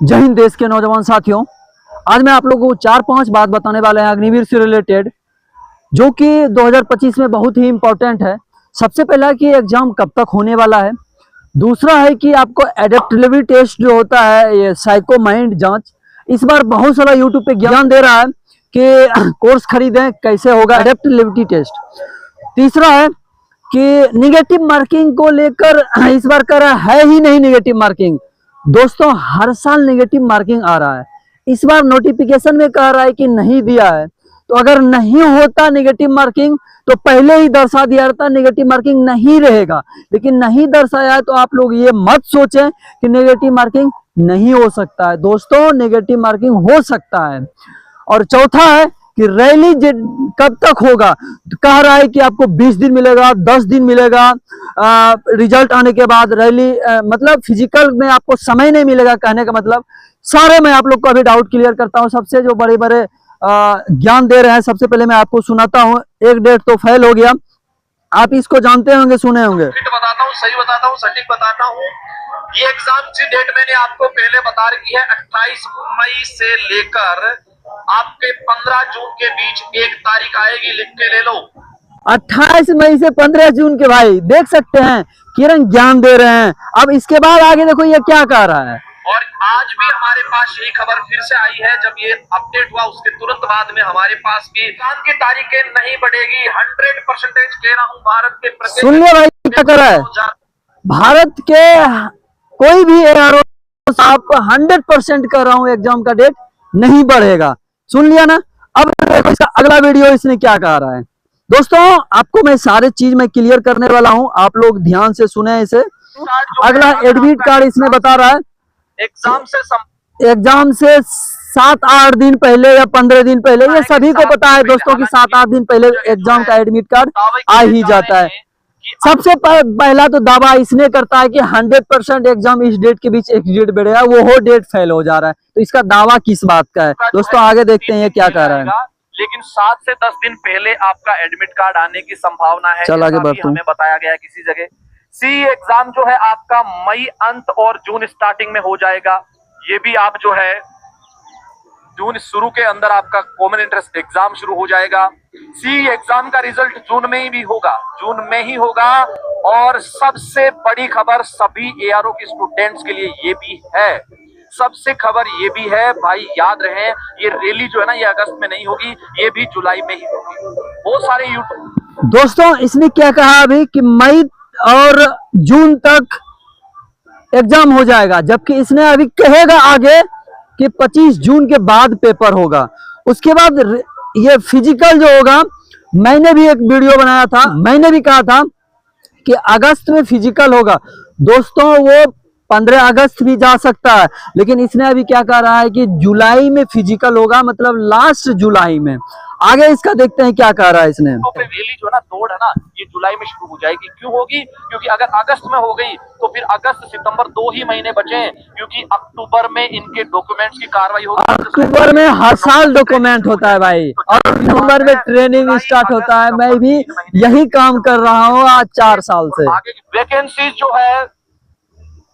जय हिंद देश के नौजवान साथियों, आज मैं आप लोगों को 4-5 बात बताने वाले हैं अग्निवीर से रिलेटेड, जो कि 2025 में बहुत ही इंपॉर्टेंट है। सबसे पहला कि एग्जाम कब तक होने वाला है। दूसरा है कि आपको एडेप्टेबिलिटी टेस्ट जो होता है, ये साइको माइंड जांच, इस बार बहुत सारा यूट्यूब पे ज्ञान दे रहा है कि कोर्स खरीदें, कैसे होगा एडेप्टेबिलिटी टेस्ट। तीसरा है कि निगेटिव मार्किंग को लेकर इस बार कर रहा है ही नहीं निगेटिव मार्किंग। दोस्तों, हर साल नेगेटिव मार्किंग आ रहा है, इस बार नोटिफिकेशन में कह रहा है कि नहीं दिया है। तो अगर नहीं होता नेगेटिव मार्किंग तो पहले ही दर्शा दिया रहता, नेगेटिव मार्किंग नहीं रहेगा। लेकिन नहीं दर्शाया है तो आप लोग ये मत सोचें कि नेगेटिव मार्किंग नहीं हो सकता है। दोस्तों, नेगेटिव मार्किंग हो सकता है। और चौथा है कि रैली कब तक होगा। कह रहा है कि आपको 20 दिन मिलेगा, 10 दिन मिलेगा रिजल्ट आने के बाद। रैली मतलब फिजिकल में आपको समय नहीं मिलेगा, कहने का मतलब सारे मैं आप लोग को अभी डाउट क्लियर करता हूं। सबसे जो बड़े बड़े ज्ञान दे रहे हैं, सबसे पहले मैं आपको सुनाता हूं। एक डेट तो फेल हो गया, आप इसको जानते होंगे, सुने होंगे। बताता हूँ, सही बताता हूँ, सटीक बताता हूँ। ये एग्जाम की डेट मैंने आपको पहले बता रखी है। 28 मई से लेकर आपके 15 जून के बीच एक तारीख आएगी, लिख के ले लो। 28 मई से 15 जून के, भाई देख सकते हैं किरण ज्ञान दे रहे हैं। अब इसके बाद आगे देखो ये क्या कह रहा है। और आज भी हमारे पास यही खबर फिर से आई है, जब ये अपडेट हुआ उसके तुरंत बाद में हमारे पास भी एग्जाम की तारीखें नहीं बढ़ेगी। 100% कह रहा हूँ। भारत के सुन लिया भाई क्या कर रहा है। भारत के कोई भी एआरओ आप 100% कर रहा हूँ एग्जाम का डेट नहीं बढ़ेगा। सुन लिया ना। अब देखो इसका अगला वीडियो इसने क्या कह रहा है। दोस्तों, आपको मैं सारे चीज में क्लियर करने वाला हूं, आप लोग ध्यान से सुने इसे। अगला एडमिट कार्ड इसने बता रहा है एग्जाम से 7-8 दिन पहले या 15 दिन पहले, ये सभी को पता है दोस्तों कि 7-8 दिन पहले एग्जाम का एडमिट कार्ड आ ही जाता है। सबसे पहला तो दावा इसने करता है कि 100% एग्जाम इस डेट के बीच एग्जिट बढ़ेगा, वो हो डेट फेल हो जा रहा है। तो इसका दावा किस बात का है दोस्तों, आगे देखते हैं ये क्या कह रहा है। लेकिन 7 से 10 दिन पहले आपका एडमिट कार्ड आने की संभावना है। चल आगे बढ़ते हैं। हमें बताया गया है किसी जगह सी एग्जाम जो है आपका मई अंत और जून स्टार्टिंग में हो जाएगा। ये भी आप जो है जून शुरू के अंदर आपका कॉमन एंट्रेंस एग्जाम शुरू हो जाएगा। सी एग्जाम का रिजल्ट जून में ही होगा, जून में ही होगा। और सबसे बड़ी खबर सभी एआरओ के स्टूडेंट्स के लिए ये भी है, सबसे खबर ये भी है भाई, याद रहे ये रैली जो है ना, ये अगस्त में नहीं होगी, ये भी जुलाई में ही होगी। बहुत सारे यूट्यूब दोस्तों, इसने क्या कहा अभी कि मई और जून तक एग्जाम हो जाएगा, जबकि इसने अभी कहेगा आगे कि 25 जून के बाद पेपर होगा। उसके बाद ये फिजिकल जो होगा, मैंने भी एक वीडियो बनाया था, मैंने भी कहा था कि अगस्त में फिजिकल होगा। दोस्तों, वो 15 अगस्त भी जा सकता है, लेकिन इसने अभी क्या कह रहा है कि जुलाई में फिजिकल होगा, मतलब लास्ट जुलाई में। आगे इसका देखते हैं क्या कह रहा है इसने। तो फिर रैली जो है ना, दौड़ है ना, ये जुलाई में शुरू हो जाएगी। क्यों होगी? क्योंकि अगर अगस्त में हो गई तो फिर अगस्त सितंबर 2 ही महीने बचे हैं, क्योंकि अक्टूबर में इनके डॉक्यूमेंट्स की कार्रवाई होगी। अक्टूबर में हर साल डॉक्यूमेंट होता है भाई, और नवंबर में ट्रेनिंग स्टार्ट होता है। मैं भी यही काम कर रहा हूँ आज 4 साल से। आगे वैकेंसी जो है,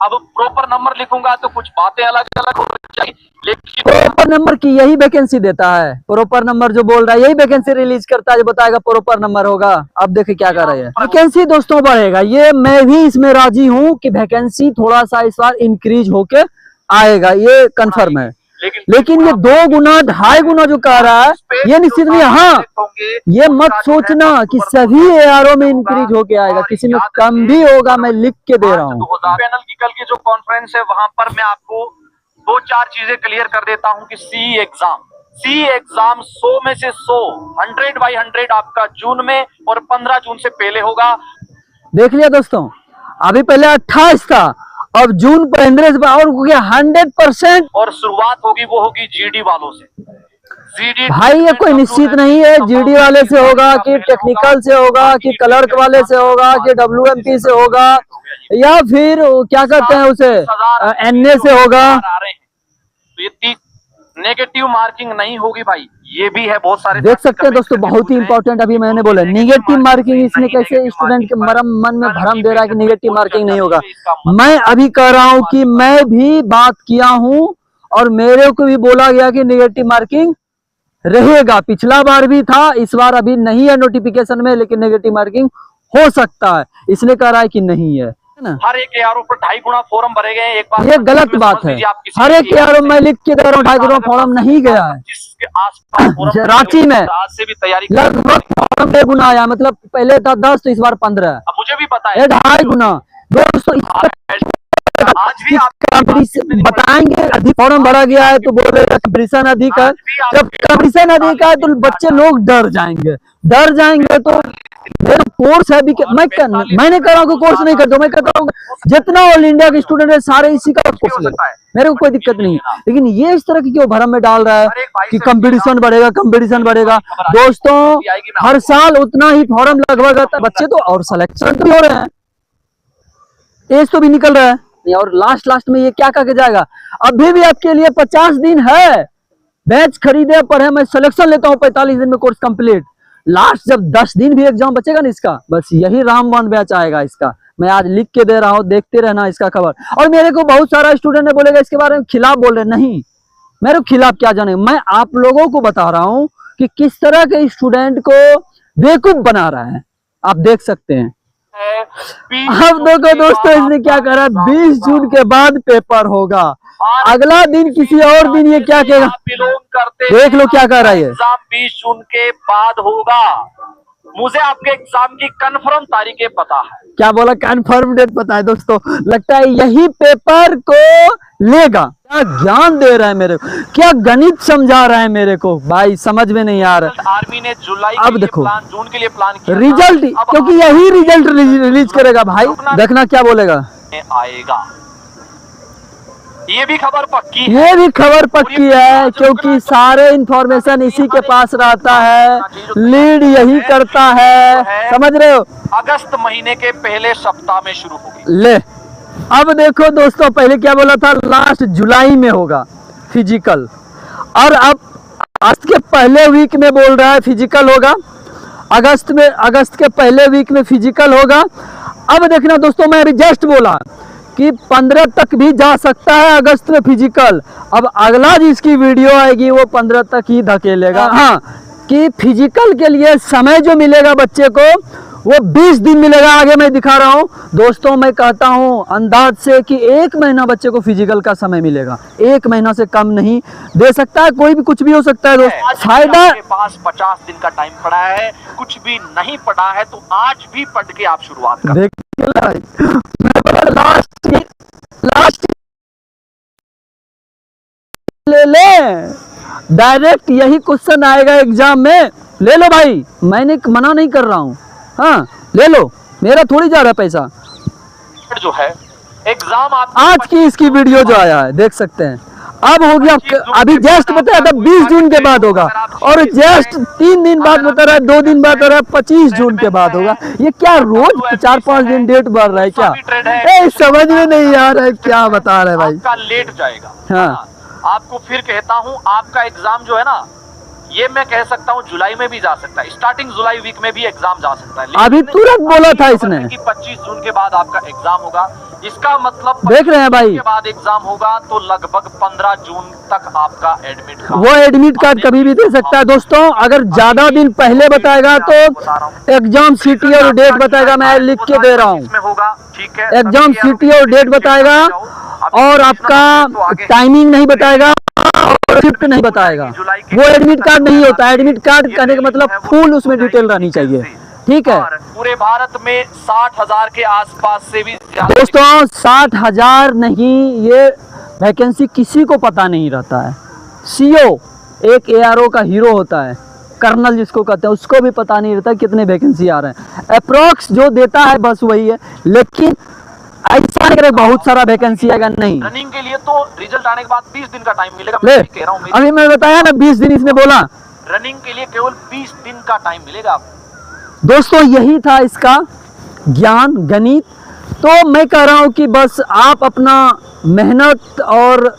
अब प्रॉपर नंबर लिखूंगा तो कुछ बातें अलग अलग हो जाएगी, लेकिन प्रॉपर नंबर की यही वैकेंसी देता है। प्रॉपर नंबर जो बोल रहा है यही वैकेंसी रिलीज करता है, जो बताएगा प्रॉपर नंबर होगा। अब देखिए क्या कर रहे हैं। वैकेंसी दोस्तों बढ़ेगा, ये मैं भी इसमें राजी हूँ कि वैकेंसी थोड़ा सा इस बार इंक्रीज होके आएगा, ये कंफर्म है। लेकिन ये 2 गुना 2.5 गुना जो कह रहा है, ये निश्चित नहीं। हाँ, ये मत सोचना कि सभी एआरओ में इंक्रीज होके आएगा, किसी में कम भी होगा, मैं लिख के दे रहा हूँ। पैनल की कल की जो कॉन्फ्रेंस है, वहां पर मैं आपको 2-4 चीजें क्लियर कर देता हूं कि सी एग्जाम 100 में से 100, 100/100 आपका जून में और 15 जून से पहले होगा। देख लिया दोस्तों, अभी पहले 28 था, अब जून 15 से और हो गया 100%। और शुरुआत होगी वो होगी जीडी वालों से। जीडी भाई ये कोई निश्चित नहीं है, जीडी वाले से होगा कि टेक्निकल से होगा कि क्लर्क वाले से होगा कि डब्ल्यूएमपी से होगा, या फिर क्या कहते हैं उसे एनए से होगा। तो ये नेगेटिव मार्किंग नहीं होगी भाई, ये भी है। बहुत सारे देख सकते हैं दोस्तों, बहुत ही इंपॉर्टेंट अभी मैंने बोला नेगेटिव मार्किंग। इसने कैसे स्टूडेंट के मन में भ्रम दे रहा है कि नेगेटिव मार्किंग नहीं होगा। मैं अभी कह रहा हूं कि मैं भी बात किया हूं और मेरे को भी बोला गया कि नेगेटिव मार्किंग रहेगा। पिछला बार भी था, इस बार अभी नहीं है नोटिफिकेशन में, लेकिन नेगेटिव मार्किंग हो सकता है। इसने कहा रहा है कि नहीं है ना। हर एक ARO पर 2.5 गुना फॉर्म भरे गए हैं। एक बार ये गलत बात है। हर एक ARO में लिख के दे रहा हूँ 2.5 गुना फॉर्म नहीं गया है। जिसके आसपास रांची में आज से भी तैयारी लगभग फॉर्म 2 गुना आया, मतलब पहले था 10 तो इस बार 15। अब मुझे भी पता है 2.5 गुना। दोस्तों आज भी आप बताएंगे अधिक फॉर्म भरा गया है तो बोलेगा कंपटीशन अधिक है। जब कंपटीशन अधिक है तो बच्चे लोग डर जाएंगे तो मेरा कोर्स है भी मैंने कह रहा हूँ कोर्स नहीं करता, मैं कहता हूँ जितना ऑल इंडिया के स्टूडेंट है सारे इसी का कोर्स ले, मेरे को कोई दिक्कत नहीं है। लेकिन ये इस तरह की क्यों भरम में डाल रहा है कि कंपटीशन बढ़ेगा। दोस्तों हर साल उतना ही फॉर्म लगभग आता है, बच्चे तो और सिलेक्शन तो हो रहे हैं, टेस्ट तो भी निकल रहा है, और लास्ट में ये क्या करके जाएगा। अभी भी आपके लिए 50 दिन है, बैच खरीदे पढ़े, मैं सिलेक्शन लेता हूँ 45 दिन में कोर्स कंप्लीट। लास्ट जब 10 दिन भी एग्जाम बचेगा ना इसका, बस यही रामबाण बैच आएगा इसका। मैं आज लिख के दे रहा हूँ, देखते रहना इसका खबर। और मेरे को बहुत सारा स्टूडेंट ने बोलेगा इसके बारे में खिलाफ बोल रहे, नहीं मेरे खिलाफ क्या जाने, मैं आप लोगों को बता रहा हूँ कि किस तरह के स्टूडेंट को बेवकूफ बना रहा है। आप देख सकते हैं। अब देखो दोस्तों इसने क्या करा, 20 जून के बाद पेपर होगा, अगला दिन किसी और दिन ये क्या कहेगा, बिलोंग करते देख लो क्या कह रहा है ये। एग्जाम 20 जून के बाद होगा। मुझे आपके एग्जाम की कंफर्म तारीखें पता है। क्या बोला, कंफर्म डेट पता है। दोस्तों लगता है यही पेपर को लेगा। क्या ज्ञान दे रहा है मेरे को, क्या गणित समझा रहा है मेरे को, भाई समझ में नहीं आ रहा। आर्मी ने जुलाई अब देखो जून के लिए प्लान किया रिजल्ट, क्योंकि यही रिजल्ट रिलीज करेगा भाई। देखना क्या बोलेगा, आएगा। ये भी खबर पक्की है, ये भी खबर पक्की है, क्योंकि सारे इंफॉर्मेशन इसी के पास रहता है, लीड यही करता है, समझ रहे हो। अगस्त महीने के पहले सप्ताह में शुरू होगी। ले अब देखो दोस्तों, पहले क्या बोला था, लास्ट जुलाई में होगा फिजिकल, और अब अगस्त के पहले वीक में बोल रहा है फिजिकल होगा। अगस्त के पहले वीक में फिजिकल होगा। अब देखना दोस्तों, मैं अभी जस्ट बोला कि 15 तक भी जा सकता है अगस्त में फिजिकल। अब अगला जिसकी वीडियो आएगी वो 15 तक ही धकेलेगा। हाँ, कि फिजिकल के लिए समय जो मिलेगा बच्चे को वो 20 दिन मिलेगा। आगे मैं दिखा रहा हूँ दोस्तों, मैं कहता हूँ अंदाज से कि 1 महीना बच्चे को फिजिकल का समय मिलेगा। 1 महीना से कम नहीं दे सकता है, कोई भी कुछ भी हो सकता है दोस्तों। फायदा आपके पास 50 दिन का टाइम पड़ा है, कुछ भी नहीं पढ़ा है तो आज भी पढ़ के आप शुरुआत करें। लास्ट ले डायरेक्ट यही क्वेश्चन आएगा एग्जाम में, ले लो भाई, मैंने मना नहीं कर रहा हूँ। हाँ ले लो, मेरा थोड़ी जा रहा है पैसा। जो है एग्जाम आप आज की इसकी वीडियो जो आया है देख सकते हैं। अब हो गया, अभी जस्ट बताया था 20 जून के बाद होगा, और जस्ट 3 दिन बाद बता रहा है, 2 दिन बाद बता रहा है 25 जून के बाद होगा। ये क्या रोज 4-5 दिन डेट बढ़ रहा है क्या, समझ में नहीं आ रहा है क्या बता रहे भाई। आपका लेट जाएगा। हाँ आपको फिर कहता हूँ, आपका एग्जाम जो है ना, ये मैं कह सकता हूँ जुलाई में भी जा सकता है, स्टार्टिंग जुलाई वीक में भी एग्जाम जा सकता है। अभी तुरंत बोला था इसने कि 25 जून के बाद आपका एग्जाम होगा। इसका मतलब देख रहे हैं भाई, के बाद एग्जाम होगा तो लगभग 15 जून तक आपका एडमिट कार्ड, वो एडमिट कार्ड कभी भी दे सकता है दोस्तों। अगर ज्यादा दिन पहले बताएगा तो एग्जाम सिटी और डेट बताएगा, मैं लिख के दे रहा हूँ। ठीक है, एग्जाम सिटी और डेट बताएगा, और आपका टाइमिंग नहीं बताएगा, और शिफ्ट नहीं बताएगा। वो एडमिट कार्ड नहीं होता। एडमिट कार्ड कहने का मतलब फुल उसमें डिटेल रहनी चाहिए, ठीक है। पूरे भारत में 60,000 के आसपास से भी दोस्तों 60,000 नहीं, ये वैकेंसी किसी को पता नहीं रहता है। सीओ एक ARO का हीरो होता है, कर्नल जिसको कहते हैं, उसको भी पता नहीं रहता कितने वैकेंसी आ रहे हैं। अप्रोक्स जो देता है बस वही है, लेकिन ऐसा नहीं बहुत सारा वैकेंसी आएगा नहीं। रनिंग के लिए तो रिजल्ट आने के बाद 20 दिन का टाइम मिलेगा। ले, मैं कह रहा हूँ, अभी मैं बताया ना 20 दिन इसने बोला। रनिंग के लिए केवल 20 दिन का टाइम मिलेगा। दोस्तों यही था इसका ज्ञान गणित। तो मैं कह रहा हूं कि बस आप अपना मेहनत और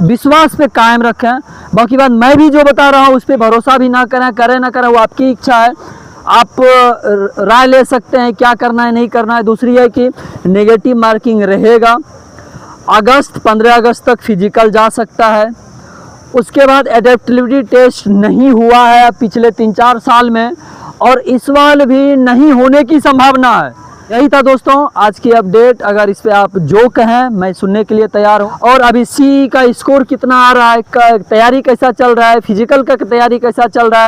विश्वास पे कायम रखें। बाकी बात मैं भी जो बता रहा हूं उस पर भरोसा भी ना करें ना करें वो आपकी इच्छा है। आप राय ले सकते हैं क्या करना है नहीं करना है। दूसरी है कि नेगेटिव मार्किंग रहेगा, अगस्त 15 अगस्त तक फिजिकल जा सकता है। उसके बाद एडेप्टिबिलिटी टेस्ट नहीं हुआ है पिछले 3-4 साल में, और इस बार भी नहीं होने की संभावना है। यही था दोस्तों आज की अपडेट। अगर इस पे आप जो कहें मैं सुनने के लिए तैयार हूँ। और अभी सी का स्कोर कितना आ रहा है, तैयारी कैसा चल रहा है, फिजिकल का तैयारी कैसा चल रहा है,